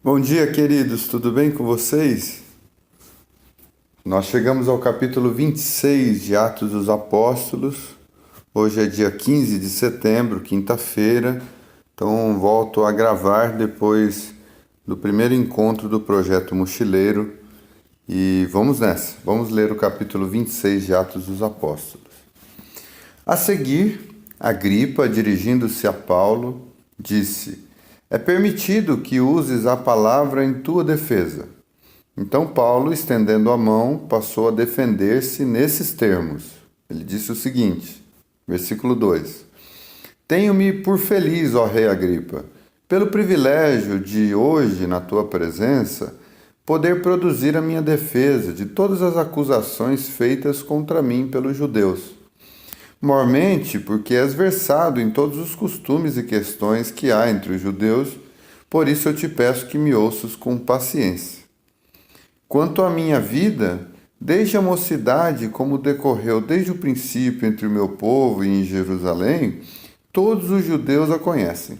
Bom dia, queridos, tudo bem com vocês? Nós chegamos ao capítulo 26 de Atos dos Apóstolos. Hoje é dia 15 de setembro, quinta-feira, então volto a gravar depois do primeiro encontro do Projeto Mochileiro. E vamos nessa, vamos ler o capítulo 26 de Atos dos Apóstolos. A seguir, Agripa, dirigindo-se a Paulo, disse: É permitido que uses a palavra em tua defesa. Então Paulo, estendendo a mão, passou a defender-se nesses termos. Ele disse o seguinte, versículo 2: Tenho-me por feliz, ó rei Agripa, pelo privilégio de hoje, na tua presença, poder produzir a minha defesa de todas as acusações feitas contra mim pelos judeus. Mormente, porque és versado em todos os costumes e questões que há entre os judeus, por isso eu te peço que me ouças com paciência. Quanto à minha vida, desde a mocidade, como decorreu desde o princípio entre o meu povo e em Jerusalém, todos os judeus a conhecem.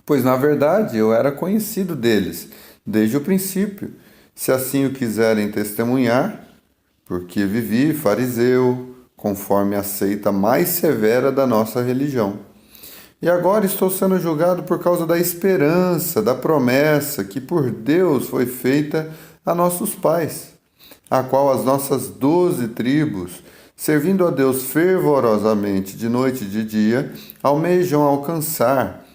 Pois, na verdade, eu era conhecido deles, desde o princípio, se assim o quiserem testemunhar, porque vivi fariseu, conforme a seita mais severa da nossa religião. E agora estou sendo julgado por causa da esperança, da promessa que por Deus foi feita a nossos pais, a qual as nossas 12 tribos, servindo a Deus fervorosamente de noite e de dia, almejam alcançar.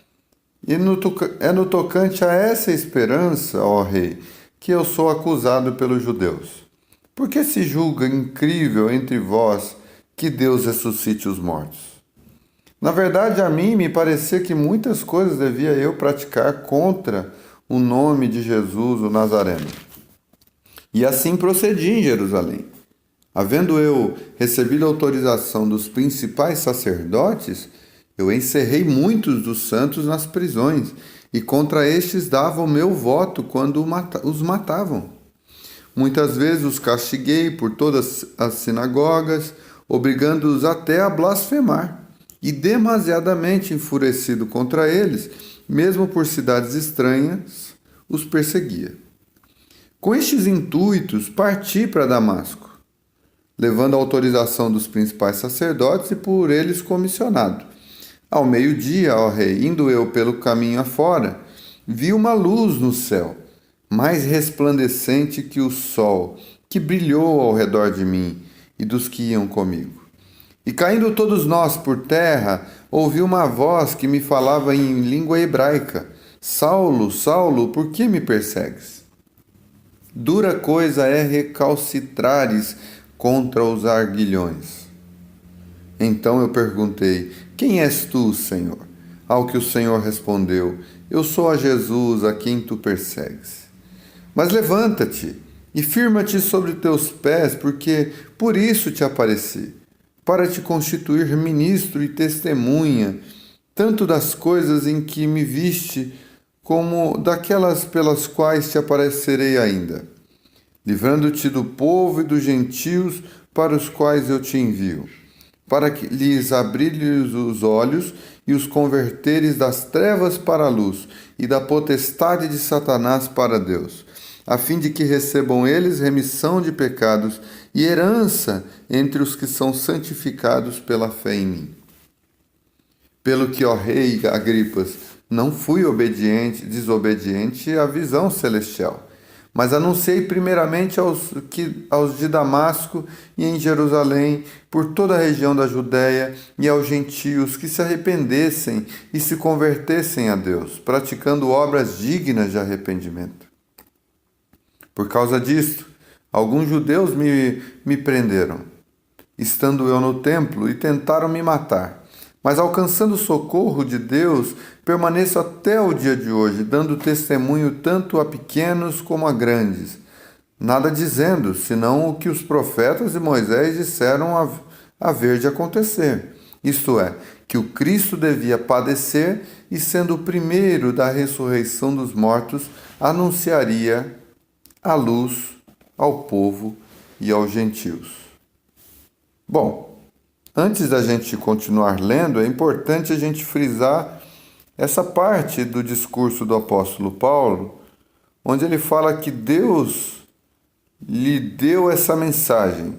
E é no tocante a essa esperança, ó Rei, que eu sou acusado pelos judeus. Por que se julga incrível entre vós que Deus ressuscite os mortos? Na verdade, a mim me parecia que muitas coisas devia eu praticar contra o nome de Jesus, o Nazareno. E assim procedi em Jerusalém. Havendo eu recebido a autorização dos principais sacerdotes, eu encerrei muitos dos santos nas prisões, e contra estes dava o meu voto quando os matavam. Muitas vezes os castiguei por todas as sinagogas, obrigando-os até a blasfemar, e demasiadamente enfurecido contra eles, mesmo por cidades estranhas, os perseguia. Com estes intuitos, parti para Damasco, levando a autorização dos principais sacerdotes e por eles comissionado. Ao meio-dia, ó rei, indo eu pelo caminho afora, vi uma luz no céu, mais resplandecente que o sol, que brilhou ao redor de mim e dos que iam comigo. E caindo todos nós por terra, ouvi uma voz que me falava em língua hebraica: Saulo, Saulo, por que me persegues? Dura coisa é recalcitrares contra os arguilhões. Então eu perguntei: Quem és tu, Senhor? Ao que o Senhor respondeu: Eu sou a Jesus a quem tu persegues. Mas levanta-te e firma-te sobre teus pés, porque por isso te apareci, para te constituir ministro e testemunha, tanto das coisas em que me viste, como daquelas pelas quais te aparecerei ainda, livrando-te do povo e dos gentios para os quais eu te envio, para que lhes abrir-lhes os olhos e os converteres das trevas para a luz e da potestade de Satanás para Deus, a fim de que recebam eles remissão de pecados e herança entre os que são santificados pela fé em mim. Pelo que, ó rei Agripas, não fui desobediente à visão celestial, mas anunciei primeiramente aos de Damasco e em Jerusalém, por toda a região da Judéia e aos gentios que se arrependessem e se convertessem a Deus, praticando obras dignas de arrependimento. Por causa disto, alguns judeus me prenderam, estando eu no templo, e tentaram me matar. Mas alcançando o socorro de Deus, permaneço até o dia de hoje, dando testemunho tanto a pequenos como a grandes, nada dizendo, senão o que os profetas e Moisés disseram haver de acontecer. Isto é, que o Cristo devia padecer e, sendo o primeiro da ressurreição dos mortos, anunciaria a luz ao povo e aos gentios. Bom, antes da gente continuar lendo, é importante a gente frisar essa parte do discurso do apóstolo Paulo, onde ele fala que Deus lhe deu essa mensagem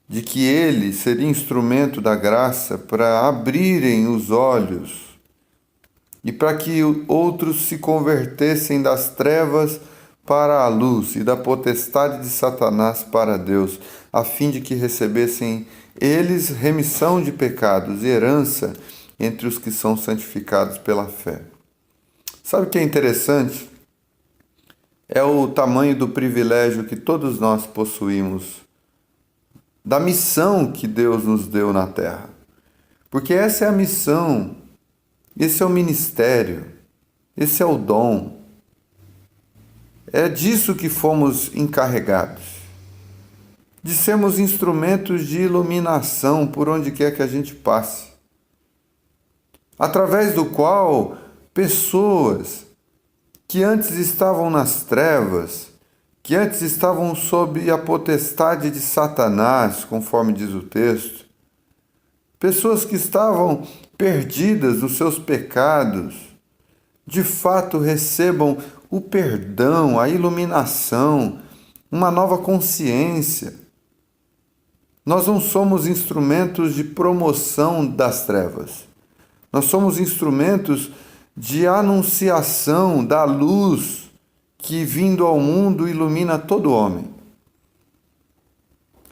de que ele seria instrumento da graça para abrirem os olhos e para que outros se convertessem das trevas para a luz e da potestade de Satanás para Deus, a fim de que recebessem eles remissão de pecados e herança entre os que são santificados pela fé. Sabe o que é interessante? É o tamanho do privilégio que todos nós possuímos, da missão que Deus nos deu na terra. Porque essa é a missão, esse é o ministério, esse é o dom. É disso que fomos encarregados, de sermos instrumentos de iluminação por onde quer que a gente passe, através do qual pessoas que antes estavam nas trevas, que antes estavam sob a potestade de Satanás, conforme diz o texto, pessoas que estavam perdidas nos seus pecados, de fato recebam o perdão, a iluminação, uma nova consciência. Nós não somos instrumentos de promoção das trevas. Nós somos instrumentos de anunciação da luz que, vindo ao mundo, ilumina todo homem.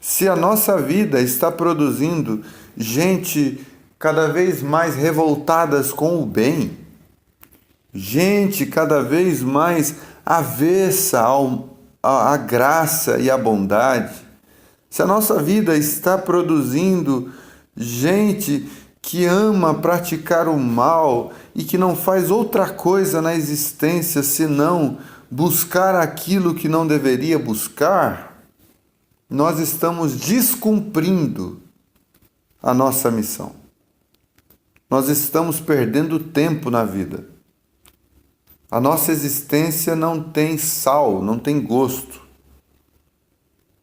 Se a nossa vida está produzindo gente cada vez mais revoltadas com o bem, gente cada vez mais avessa à graça e à bondade, se a nossa vida está produzindo gente que ama praticar o mal e que não faz outra coisa na existência senão buscar aquilo que não deveria buscar, nós estamos descumprindo a nossa missão. Nós estamos perdendo tempo na vida. A nossa existência não tem sal, não tem gosto.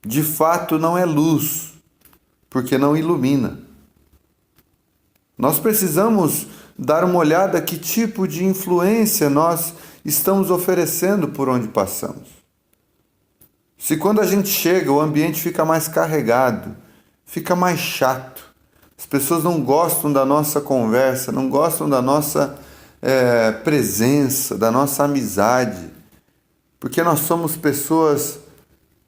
De fato, não é luz, porque não ilumina. Nós precisamos dar uma olhada a que tipo de influência nós estamos oferecendo por onde passamos. Se quando a gente chega o ambiente fica mais carregado, fica mais chato, as pessoas não gostam da nossa conversa, não gostam da nossa presença, da nossa amizade, porque nós somos pessoas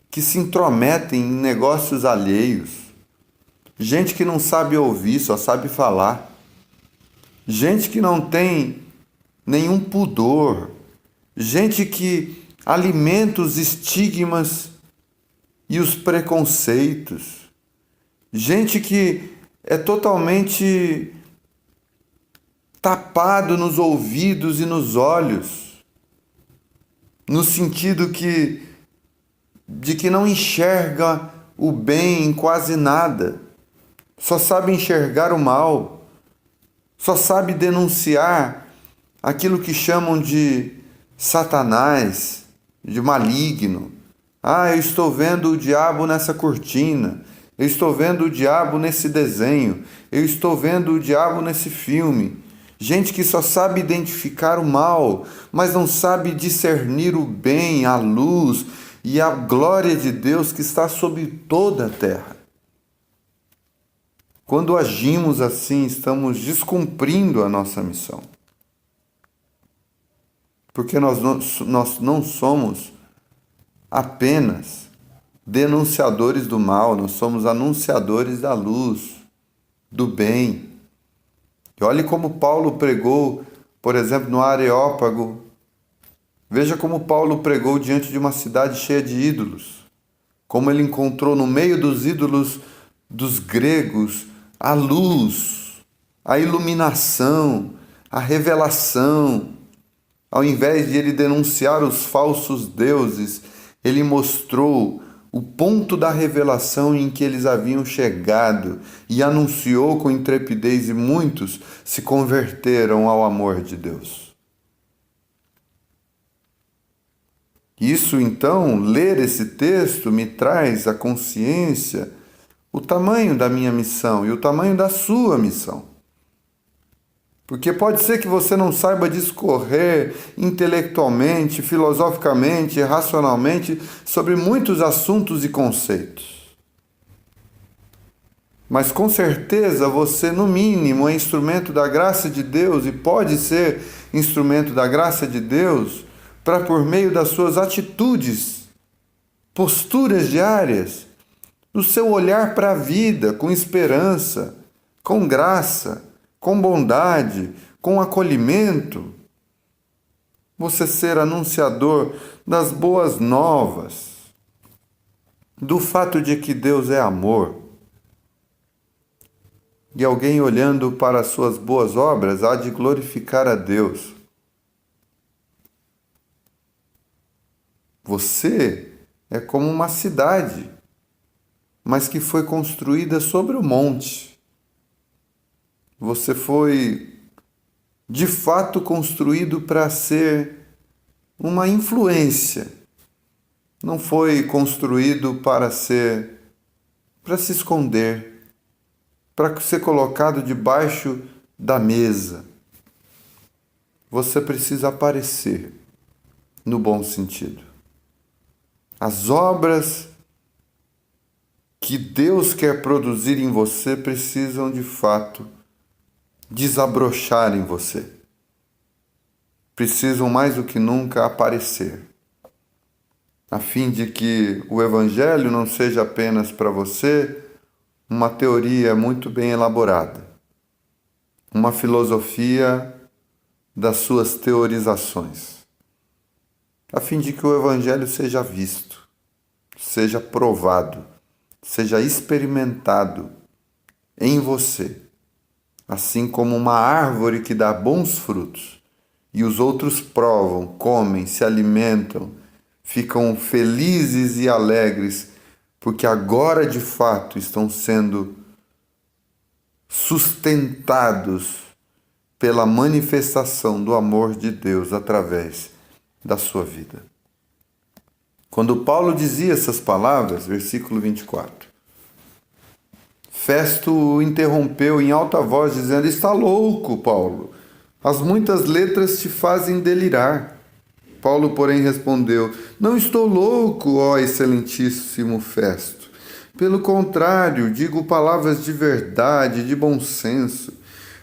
que se intrometem em negócios alheios, gente que não sabe ouvir, só sabe falar, gente que não tem nenhum pudor, gente que alimenta os estigmas e os preconceitos, gente que é totalmente tapado nos ouvidos e nos olhos, no sentido de que não enxerga o bem em quase nada, só sabe enxergar o mal, só sabe denunciar aquilo que chamam de Satanás, de maligno. Ah, eu estou vendo o diabo nessa cortina, eu estou vendo o diabo nesse desenho, eu estou vendo o diabo nesse filme. Gente que só sabe identificar o mal, mas não sabe discernir o bem, a luz e a glória de Deus que está sobre toda a terra. Quando agimos assim, estamos descumprindo a nossa missão. Porque nós não somos apenas denunciadores do mal, nós somos anunciadores da luz, do bem. E olhe como Paulo pregou, por exemplo, no Areópago. Veja como Paulo pregou diante de uma cidade cheia de ídolos. Como ele encontrou no meio dos ídolos dos gregos a luz, a iluminação, a revelação. Ao invés de ele denunciar os falsos deuses, ele mostrou o ponto da revelação em que eles haviam chegado e anunciou com intrepidez, e muitos se converteram ao amor de Deus. Isso, então, ler esse texto me traz a consciência, o tamanho da minha missão e o tamanho da sua missão. Porque pode ser que você não saiba discorrer intelectualmente, filosoficamente, racionalmente sobre muitos assuntos e conceitos. Mas com certeza você, no mínimo, é instrumento da graça de Deus e pode ser instrumento da graça de Deus para, por meio das suas atitudes, posturas diárias, do seu olhar para a vida com esperança, com graça, com bondade, com acolhimento, você ser anunciador das boas novas, do fato de que Deus é amor. E alguém olhando para as suas boas obras há de glorificar a Deus. Você é como uma cidade, mas que foi construída sobre o monte. Você foi, de fato, construído para ser uma influência. Não foi construído para se esconder, para ser colocado debaixo da mesa. Você precisa aparecer, no bom sentido. As obras que Deus quer produzir em você precisam, de fato, desabrochar em você. Precisam mais do que nunca aparecer, a fim de que o Evangelho não seja apenas para você uma teoria muito bem elaborada, uma filosofia das suas teorizações, a fim de que o Evangelho seja visto, seja provado, seja experimentado em você, assim como uma árvore que dá bons frutos, e os outros provam, comem, se alimentam, ficam felizes e alegres, porque agora de fato estão sendo sustentados pela manifestação do amor de Deus através da sua vida. Quando Paulo dizia essas palavras, versículo 24, Festo o interrompeu em alta voz, dizendo: Está louco, Paulo, as muitas letras te fazem delirar. Paulo, porém, respondeu: Não estou louco, ó excelentíssimo Festo. Pelo contrário, digo palavras de verdade, de bom senso,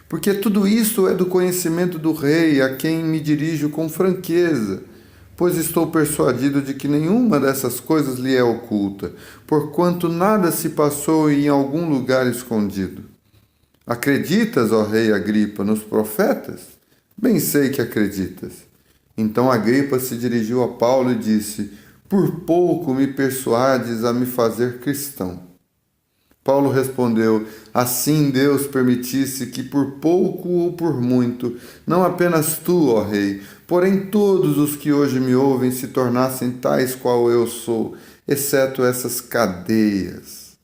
porque tudo isto é do conhecimento do rei, a quem me dirijo com franqueza, pois estou persuadido de que nenhuma dessas coisas lhe é oculta, porquanto nada se passou em algum lugar escondido. Acreditas, ó rei Agripa, nos profetas? Bem sei que acreditas. Então Agripa se dirigiu a Paulo e disse: Por pouco me persuades a me fazer cristão. Paulo respondeu: Assim Deus permitisse que por pouco ou por muito, não apenas tu, ó rei, porém todos os que hoje me ouvem se tornassem tais qual eu sou, exceto essas cadeias.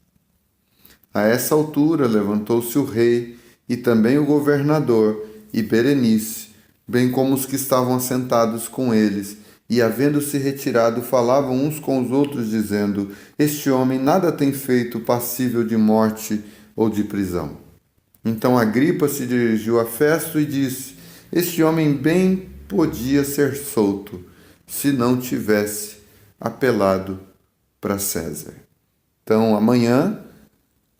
A essa altura levantou-se o rei e também o governador e Berenice, bem como os que estavam assentados com eles, e havendo-se retirado, falavam uns com os outros, dizendo: Este homem nada tem feito passível de morte ou de prisão. Então Agripa se dirigiu a Festo e disse: Este homem bem podia ser solto, se não tivesse apelado para César. Então, amanhã,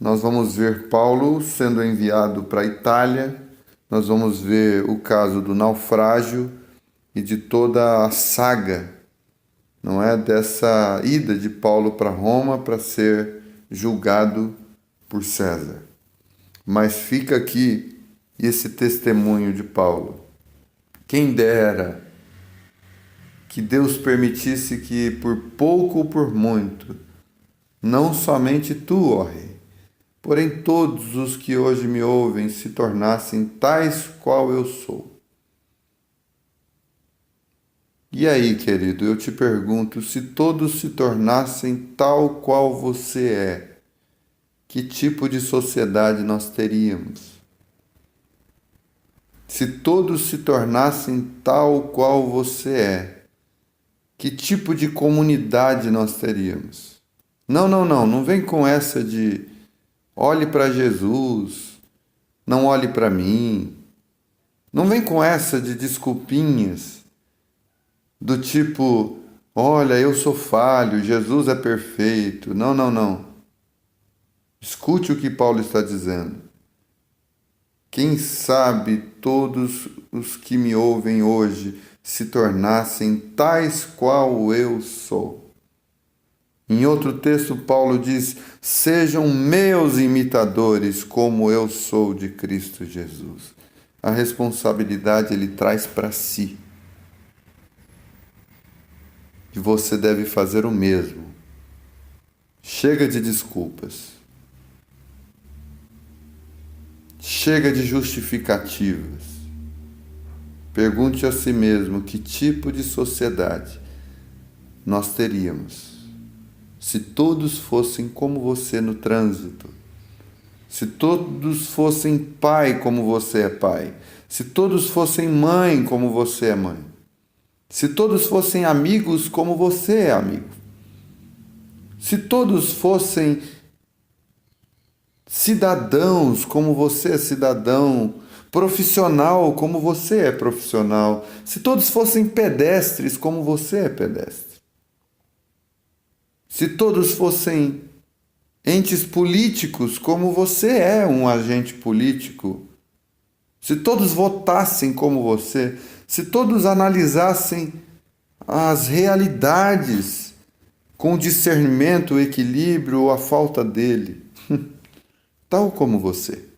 nós vamos ver Paulo sendo enviado para a Itália. Nós vamos ver o caso do naufrágio e de toda a saga, não é, dessa ida de Paulo para Roma para ser julgado por César. Mas fica aqui esse testemunho de Paulo. Quem dera que Deus permitisse que por pouco ou por muito, não somente tu, ó rei, porém todos os que hoje me ouvem se tornassem tais qual eu sou. E aí, querido, eu te pergunto, se todos se tornassem tal qual você é, que tipo de sociedade nós teríamos? Se todos se tornassem tal qual você é, que tipo de comunidade nós teríamos? Não vem com essa de olhe para Jesus, não olhe para mim. Não vem com essa de desculpinhas, do tipo, olha, eu sou falho, Jesus é perfeito. Não, não, não. Escute o que Paulo está dizendo. Quem sabe todos os que me ouvem hoje se tornassem tais qual eu sou. Em outro texto, Paulo diz: sejam meus imitadores, como eu sou de Cristo Jesus. A responsabilidade ele traz para si. E você deve fazer o mesmo. Chega de desculpas. Chega de justificativas. Pergunte a si mesmo que tipo de sociedade nós teríamos se todos fossem como você no trânsito, se todos fossem pai como você é pai, se todos fossem mãe como você é mãe, se todos fossem amigos como você é amigo, se todos fossem cidadãos como você é cidadão, profissional como você é profissional, se todos fossem pedestres como você é pedestre, se todos fossem entes políticos como você é um agente político, se todos votassem como você, se todos analisassem as realidades com discernimento, o equilíbrio ou a falta dele, tal como você.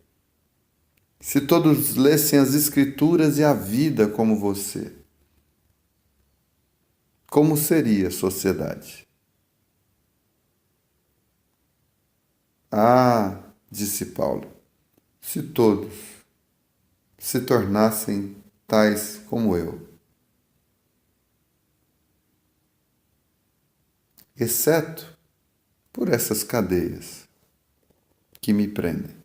Se todos lessem as Escrituras e a vida como você, como seria a sociedade? Ah, disse Paulo, se todos se tornassem tais como eu, exceto por essas cadeias que me prendem.